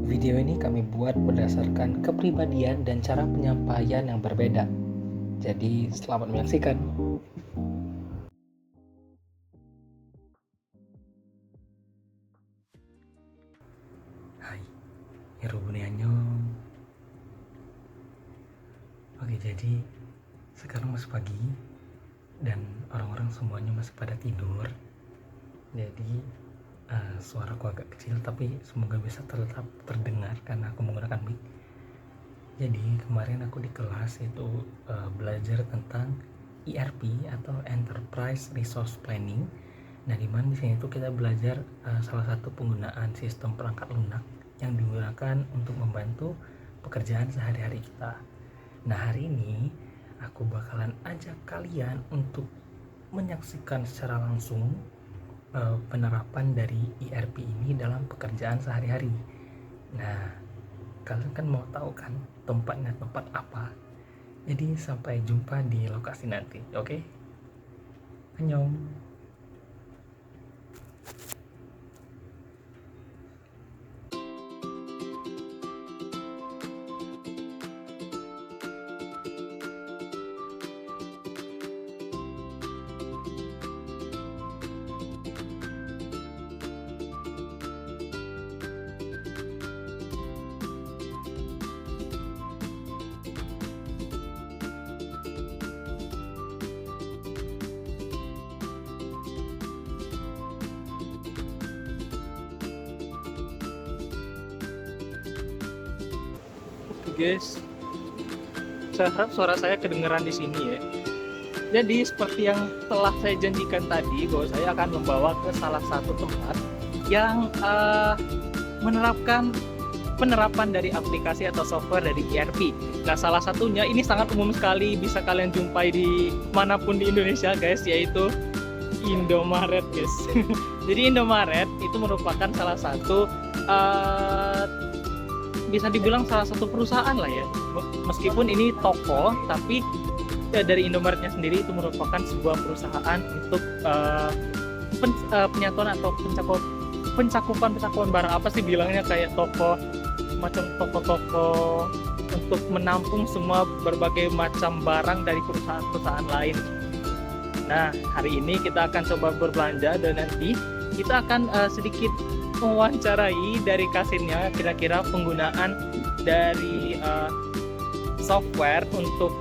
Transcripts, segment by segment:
Video ini kami buat berdasarkan kepribadian dan cara penyampaian yang berbeda. Jadi, selamat menyaksikan. Hai, Hirobune Annyeong. Oke, jadi sekarang masih pagi dan orang-orang semuanya masih pada tidur. Jadi suaraku agak kecil, tapi semoga bisa tetap terdengar karena aku menggunakan mic. Jadi kemarin aku di kelas itu belajar tentang ERP atau Enterprise Resource Planning. Nah, di mana di sini itu kita belajar salah satu penggunaan sistem perangkat lunak yang digunakan untuk membantu pekerjaan sehari-hari kita. Nah, hari ini aku bakalan ajak kalian untuk menyaksikan secara langsung penerapan dari ERP ini dalam pekerjaan sehari-hari. Nah, kalian kan mau tahu kan tempatnya tempat apa? Jadi sampai jumpa di lokasi nanti, oke? Annyeong. Guys, saya harap suara saya kedengeran di sini ya. Jadi seperti yang telah saya janjikan tadi, bahwa saya akan membawa ke salah satu tempat yang menerapkan penerapan dari aplikasi atau software dari ERP. Nah, salah satunya ini sangat umum sekali, bisa kalian jumpai di manapun di Indonesia guys, yaitu Indomaret guys. Jadi Indomaret itu merupakan salah satu bisa dibilang salah satu perusahaan lah ya, meskipun ini toko, tapi dari Indomaretnya sendiri itu merupakan sebuah perusahaan untuk penyatuan atau pencakupan barang, apa sih bilangnya, kayak toko, macam toko-toko untuk menampung semua berbagai macam barang dari perusahaan-perusahaan lain. Nah, hari ini kita akan coba berbelanja dan nanti kita akan sedikit mewawancarai dari kasirnya kira-kira penggunaan dari software untuk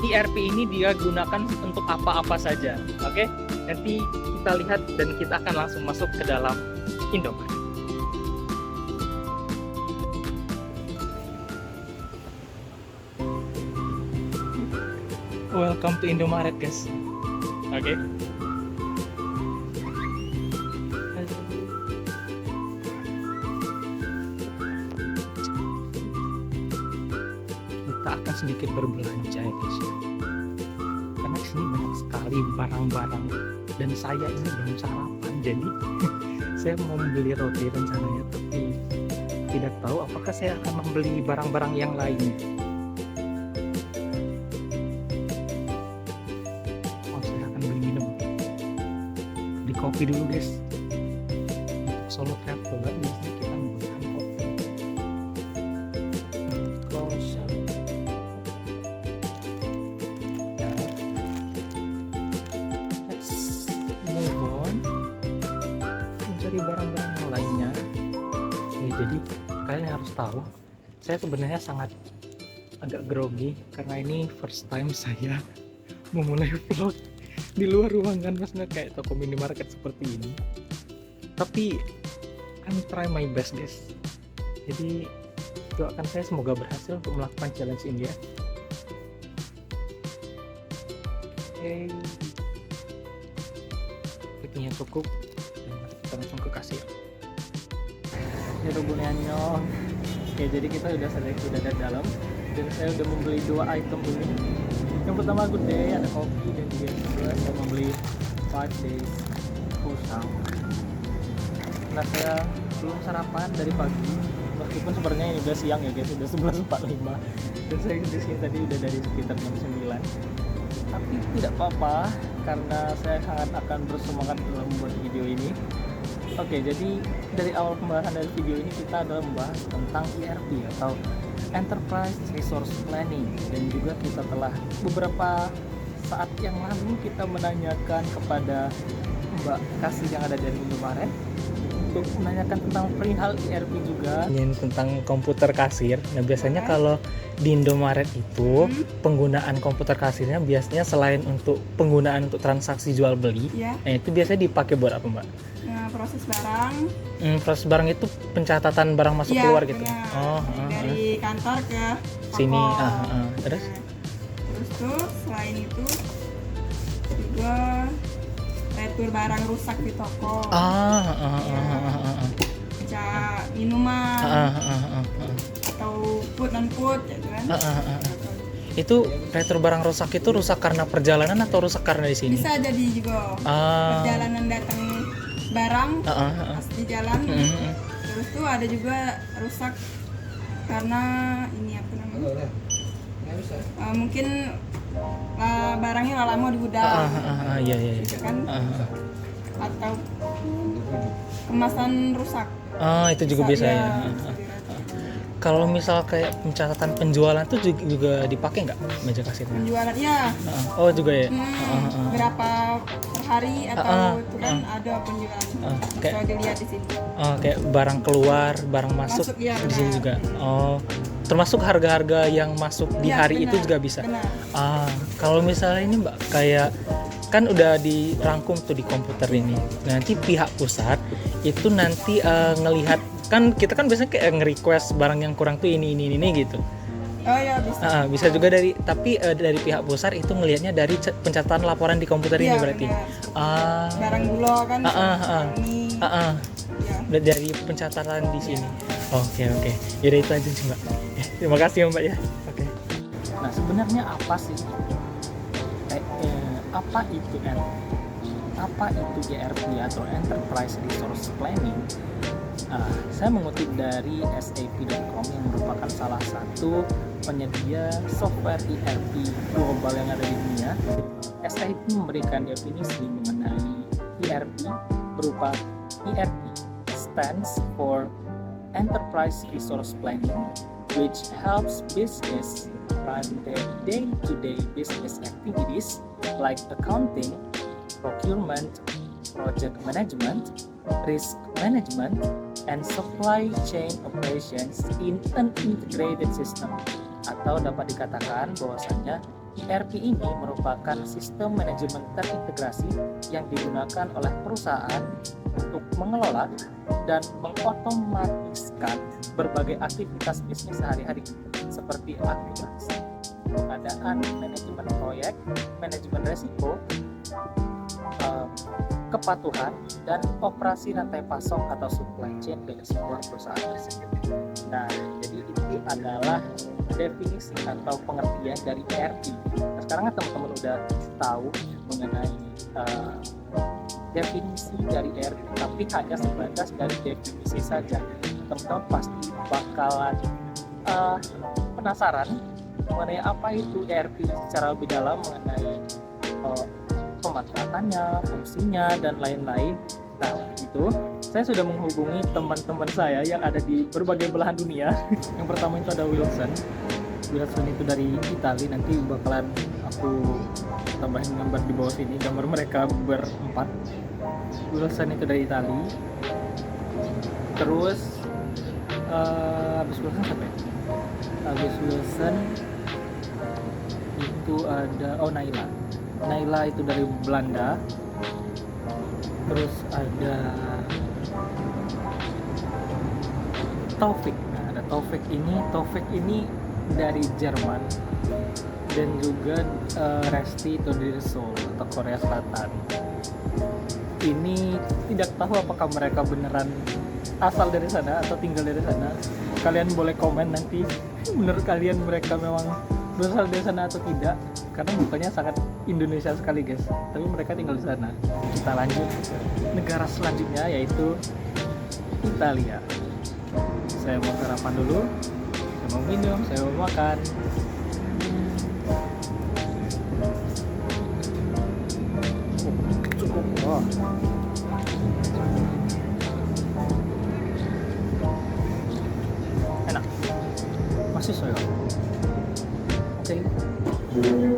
ERP ini dia gunakan untuk apa-apa saja. Oke, nanti kita lihat dan kita akan langsung masuk ke dalam Indomaret. Welcome to Indomaret guys. Oke. Kita akan sedikit berbelanja ya guys, karena di sini banyak sekali barang-barang dan saya ini belum sarapan, jadi saya mau membeli roti rencananya, tapi tidak tahu apakah saya akan membeli barang-barang yang lainnya. Saya akan beli minum, beli kopi dulu guys. Untuk solo traveler biasanya kita menggunakan kopi. Dari barang-barang yang lainnya. Jadi kalian harus tahu, saya sebenarnya sangat agak grogi karena ini first time saya memulai vlog di luar ruangan, maksudnya kayak toko minimarket seperti ini. Tapi I'm try my best guys. Jadi doakan saya semoga berhasil untuk melakukan challenge ini ya. Oke, itunya cukup. Kita langsung ke kasir. Hirobune Annyeong. Oke, jadi kita sudah dari dalam dan saya sudah membeli 2 item dulu. Yang pertama good day, ada kopi, dan juga saya membeli 5 days kusang. Nah, saya belum sarapan dari pagi, meskipun sebenarnya ini udah siang ya guys, udah 11.45 dan saya di sini tadi udah dari sekitar jam 9. Tapi tidak apa-apa karena saya sangat akan bersemangat dalam membuat video ini. Oke, jadi dari awal pembahasan dari video ini kita adalah membahas tentang ERP atau Enterprise Resource Planning, dan juga kita telah beberapa saat yang lalu kita menanyakan kepada Mbak Kasih yang ada dari Indomaret untuk menanyakan tentang perihal ERP juga, ini tentang komputer kasir. Nah, biasanya kalau di Indomaret itu penggunaan komputer kasirnya biasanya selain untuk penggunaan untuk transaksi jual beli, nah itu biasanya dipakai buat apa, Mbak? Nah, proses barang. Proses barang itu pencatatan barang masuk keluar gitu. Dari kantor ke toko. Sini. Terus? Terus tuh selain itu juga retur barang rusak di toko. Minuman. Atau food non food ya kan. Itu retur barang rusak itu rusak karena perjalanan atau rusak karena di sini? Bisa jadi juga. Perjalanan datang barang pas di jalan. Terus tuh ada juga rusak karena ini apa namanya? Mungkin barangnya lama di gudang. Iya. Gitu kan? Atau kemasan rusak. Itu juga bisa ya. Kalau misal kayak pencatatan penjualan tuh juga dipakai nggak meja kasirnya? Penjualan ya. Juga ya. Berapa per hari atau itu kan ada penjualan. Bisa dilihat di sini. Kayak barang keluar, barang masuk ya, di sini juga. Termasuk harga-harga yang masuk di hari itu juga bisa. Kalau misalnya ini Mbak, kayak kan udah dirangkum tuh di komputer ini. Nanti pihak pusat itu nanti ngelihat, kan kita kan biasanya kayak nge-request barang yang kurang tuh ini gitu. Oh ya bisa. Bisa juga dari pihak pusat itu ngelihatnya dari pencatatan laporan di komputer ini berarti. Barang dulu kan. Dari pencatatan di sini. Oke. Yaudah itu aja sih Mbak. Terima kasih Mbak ya. Oke. Nah, sebenarnya apa sih? Apa itu ERP atau Enterprise Resource Planning? Saya mengutip dari SAP.com yang merupakan salah satu penyedia software ERP global yang ada di dunia. SAP memberikan definisi mengenai ERP berupa ERP stands for Enterprise Resource Planning, which helps business run their day-to-day business activities like accounting, procurement, project management, risk management, and supply chain operations in an integrated system. Atau dapat dikatakan bahwasanya ERP ini merupakan sistem manajemen terintegrasi yang digunakan oleh perusahaan untuk mengelola dan mengotomatiskan berbagai aktivitas bisnis sehari-hari seperti aktivasi pengadaan, manajemen proyek, manajemen resiko, kepatuhan, dan operasi rantai pasok atau supply chain dari sebuah perusahaan tersebut. Nah, jadi itu adalah definisi atau pengertian dari ERP. Nah, sekarang kan teman-teman udah tahu mengenai definisi dari ERP, tapi hanya sebatas dari definisi saja. Teman-teman pasti bakalan penasaran mengenai apa itu ERP secara lebih dalam, mengenai pemanfaatannya, fungsinya, dan lain-lain. Nah, itu saya sudah menghubungi teman-teman saya yang ada di berbagai belahan dunia. Yang pertama itu ada Wilson itu dari Italia. Nanti bakalan aku tambahin gambar di bawah sini, gambar mereka berempat. Wilson itu dari Italia. Terus habis Wilson siapa ya? Habis Wilson itu ada Naila itu dari Belanda. Terus ada Taufik. Nah, ada Taufik ini dari Jerman, dan juga Resti itu dari Seoul atau Korea Selatan. Ini tidak tahu apakah mereka beneran asal dari sana atau tinggal dari sana. Kalian boleh komen nanti menurut kalian mereka memang berasal dari sana atau tidak, karena mukanya sangat Indonesia sekali guys, tapi mereka tinggal di sana. Kita lanjut ke negara selanjutnya, yaitu Italia. Saya mau sarapan dulu, saya mau minum, saya mau makan. Cukup. mahasiswa. Oke.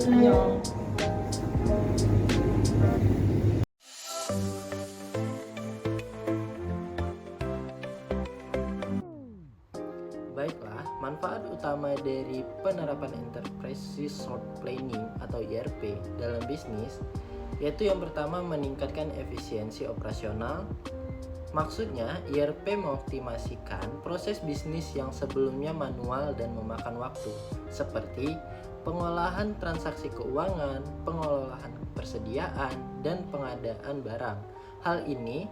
Annyeong. Baiklah, manfaat utama dari penerapan Enterprise Resource Planning atau ERP dalam bisnis yaitu yang pertama meningkatkan efisiensi operasional. Maksudnya, ERP mengoptimasikan proses bisnis yang sebelumnya manual dan memakan waktu, seperti pengolahan transaksi keuangan, pengolahan persediaan, dan pengadaan barang. Hal ini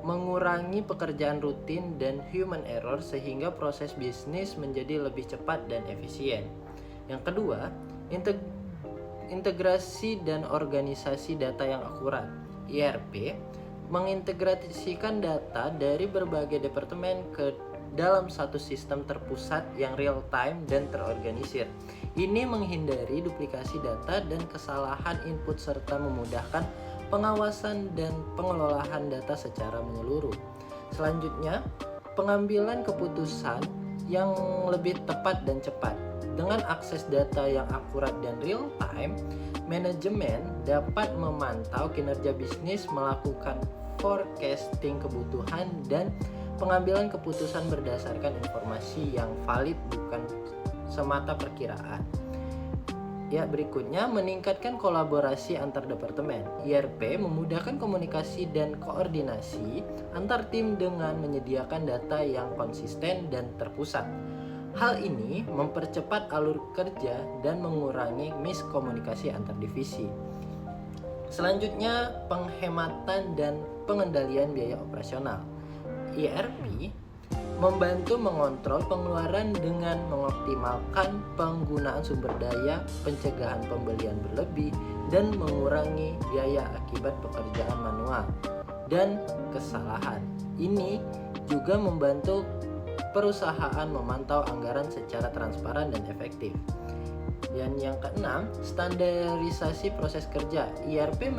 mengurangi pekerjaan rutin dan human error sehingga proses bisnis menjadi lebih cepat dan efisien. Yang kedua, integrasi dan organisasi data yang akurat. ERP mengintegrasikan data dari berbagai departemen ke dalam satu sistem terpusat yang real time dan terorganisir. Ini menghindari duplikasi data dan kesalahan input serta memudahkan pengawasan dan pengelolaan data secara menyeluruh. Selanjutnya, pengambilan keputusan yang lebih tepat dan cepat. Dengan akses data yang akurat dan real time, manajemen dapat memantau kinerja bisnis, melakukan forecasting kebutuhan, dan pengambilan keputusan berdasarkan informasi yang valid bukan semata perkiraan. Ya, berikutnya meningkatkan kolaborasi antar departemen. ERP memudahkan komunikasi dan koordinasi antar tim dengan menyediakan data yang konsisten dan terpusat. Hal ini mempercepat alur kerja dan mengurangi miskomunikasi antar divisi. Selanjutnya, penghematan dan pengendalian biaya operasional. ERP membantu mengontrol pengeluaran dengan mengoptimalkan penggunaan sumber daya, pencegahan pembelian berlebih, dan mengurangi biaya akibat pekerjaan manual dan kesalahan. Ini juga membantu perusahaan memantau anggaran secara transparan dan efektif. Dan yang keenam, standarisasi proses kerja. ERP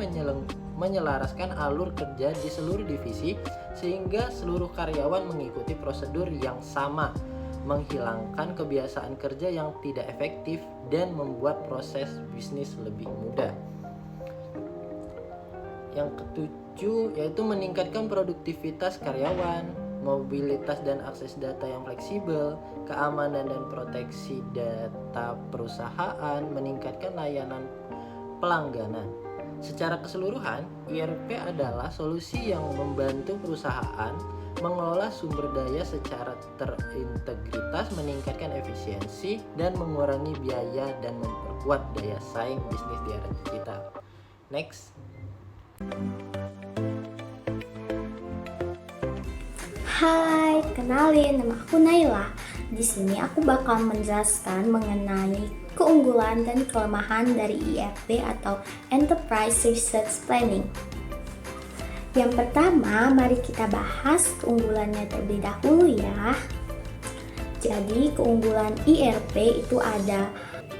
menyelaraskan alur kerja di seluruh divisi sehingga seluruh karyawan mengikuti prosedur yang sama, menghilangkan kebiasaan kerja yang tidak efektif dan membuat proses bisnis lebih mudah. Yang ketujuh yaitu meningkatkan produktivitas karyawan, mobilitas dan akses data yang fleksibel, keamanan dan proteksi data perusahaan, meningkatkan layanan pelangganan. Secara keseluruhan, ERP adalah solusi yang membantu perusahaan mengelola sumber daya secara terintegritas, meningkatkan efisiensi, dan mengurangi biaya dan memperkuat daya saing bisnis di era digital. Next. Hai, kenalin, nama aku Naila. Di sini aku bakal menjelaskan mengenai keunggulan dan kelemahan dari ERP atau Enterprise Resource Planning. Yang pertama, mari kita bahas keunggulannya terlebih dahulu ya. Jadi, keunggulan ERP itu ada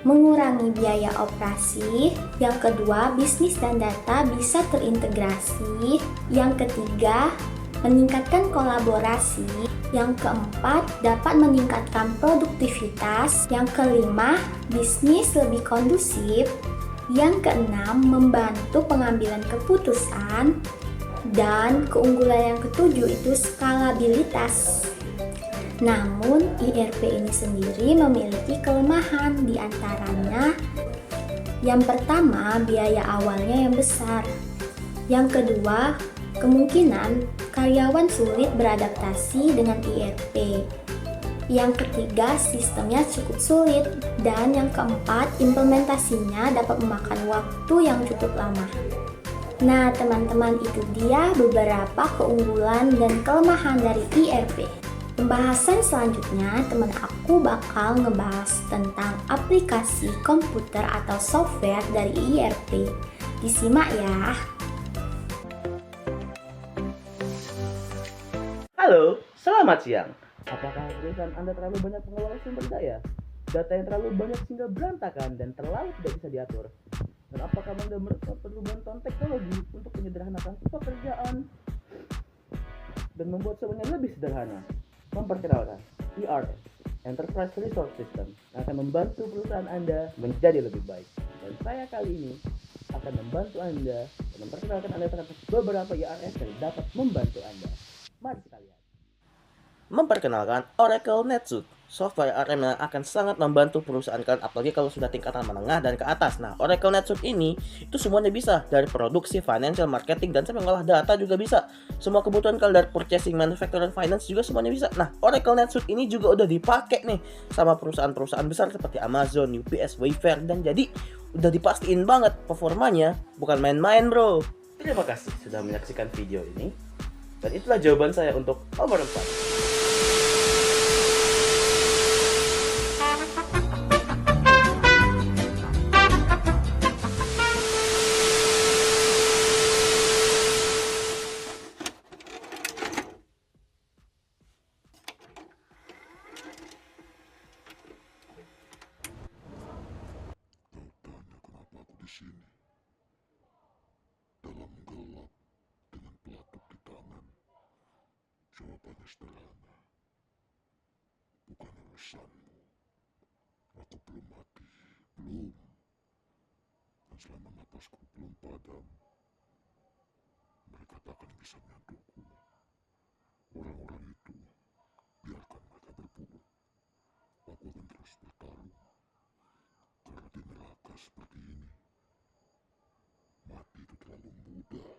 mengurangi biaya operasi, yang kedua, bisnis dan data bisa terintegrasi, yang ketiga, meningkatkan kolaborasi, yang keempat dapat meningkatkan produktivitas, yang kelima bisnis lebih kondusif, yang keenam membantu pengambilan keputusan, dan keunggulan yang ketujuh itu skalabilitas. Namun ERP ini sendiri memiliki kelemahan, diantaranya yang pertama biaya awalnya yang besar, yang kedua kemungkinan karyawan sulit beradaptasi dengan ERP. Yang ketiga, sistemnya cukup sulit. Dan yang keempat, implementasinya dapat memakan waktu yang cukup lama. Nah, teman-teman, itu dia beberapa keunggulan dan kelemahan dari ERP. Pembahasan selanjutnya, teman aku bakal ngebahas tentang aplikasi komputer atau software dari ERP. Disimak ya. Halo, selamat siang. Apakah perusahaan Anda terlalu banyak mengelola sumber daya? Data yang terlalu banyak sehingga berantakan dan terlalu tidak bisa diatur? Dan apakah Anda perlu bantuan teknologi untuk menyederhanakan pekerjaan dan membuat semuanya lebih sederhana? Memperkenalkan ERP, Enterprise Resource System yang akan membantu perusahaan Anda menjadi lebih baik. Dan saya kali ini akan membantu Anda dan memperkenalkan Anda terhadap beberapa IRS yang dapat membantu Anda. Mari kita lihat. Memperkenalkan Oracle NetSuite, software CRM yang akan sangat membantu perusahaan kalian, apalagi kalau sudah tingkatan menengah dan ke atas. Nah, Oracle NetSuite ini itu semuanya bisa, dari produksi, financial, marketing, dan sampai ngolah data juga bisa. Semua kebutuhan kalian dari purchasing, manufacturing, finance juga semuanya bisa. Nah, Oracle NetSuite ini juga udah dipakai nih sama perusahaan-perusahaan besar seperti Amazon, UPS, Wayfair, dan jadi udah dipastiin banget performanya bukan main-main, bro. Terima kasih sudah menyaksikan video ini. Dan itulah jawaban saya untuk nomor 4. Sini, dalam gelap dengan pelatuk di tangan. Jawabannya sederhana, bukan urusanmu. Aku belum mati, belum. Dan selama napasku belum padam, mereka tak akan bisa menyentuhku. Orang-orang itu, biarkan mereka berburu. Aku akan terus bertarung. Karena di neraka seperti ini, mati itu terlalu mudah.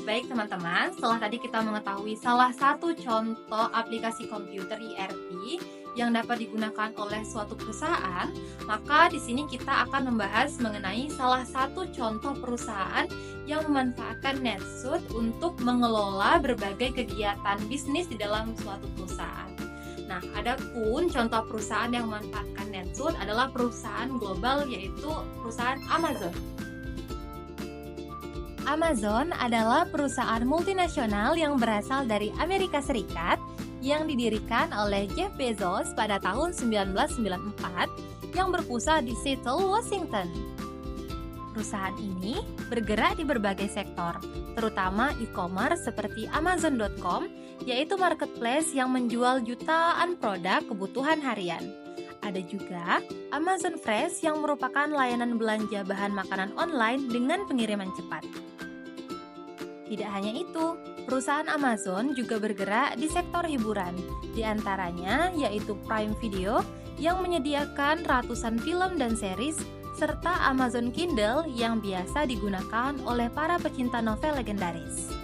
Baik teman-teman, setelah tadi kita mengetahui salah satu contoh aplikasi komputer ERP yang dapat digunakan oleh suatu perusahaan, maka di sini kita akan membahas mengenai salah satu contoh perusahaan yang memanfaatkan NetSuite untuk mengelola berbagai kegiatan bisnis di dalam suatu perusahaan. Nah, adapun contoh perusahaan yang memanfaatkan NetSuite adalah perusahaan global, yaitu perusahaan Amazon. Amazon adalah perusahaan multinasional yang berasal dari Amerika Serikat yang didirikan oleh Jeff Bezos pada tahun 1994 yang berpusat di Seattle, Washington. Perusahaan ini bergerak di berbagai sektor, terutama e-commerce seperti Amazon.com, yaitu marketplace yang menjual jutaan produk kebutuhan harian. Ada juga Amazon Fresh yang merupakan layanan belanja bahan makanan online dengan pengiriman cepat. Tidak hanya itu, perusahaan Amazon juga bergerak di sektor hiburan, di antaranya yaitu Prime Video yang menyediakan ratusan film dan series, serta Amazon Kindle yang biasa digunakan oleh para pecinta novel legendaris.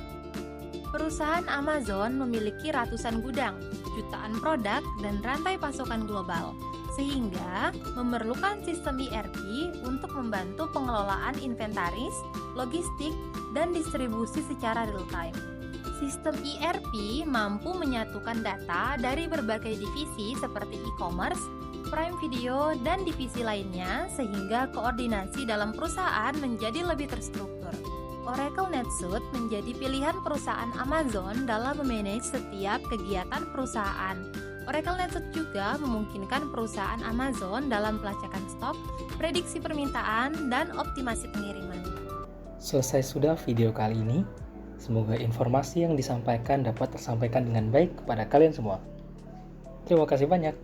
Perusahaan Amazon memiliki ratusan gudang, jutaan produk, dan rantai pasokan global, sehingga memerlukan sistem ERP untuk membantu pengelolaan inventaris, logistik, dan distribusi secara real-time. Sistem ERP mampu menyatukan data dari berbagai divisi seperti e-commerce, Prime Video, dan divisi lainnya sehingga koordinasi dalam perusahaan menjadi lebih terstruktur. Oracle NetSuite menjadi pilihan perusahaan Amazon dalam memanage setiap kegiatan perusahaan. Oracle NetSuite juga memungkinkan perusahaan Amazon dalam pelacakan stok, prediksi permintaan, dan optimasi pengiriman. Selesai sudah video kali ini. Semoga informasi yang disampaikan dapat tersampaikan dengan baik kepada kalian semua. Terima kasih banyak.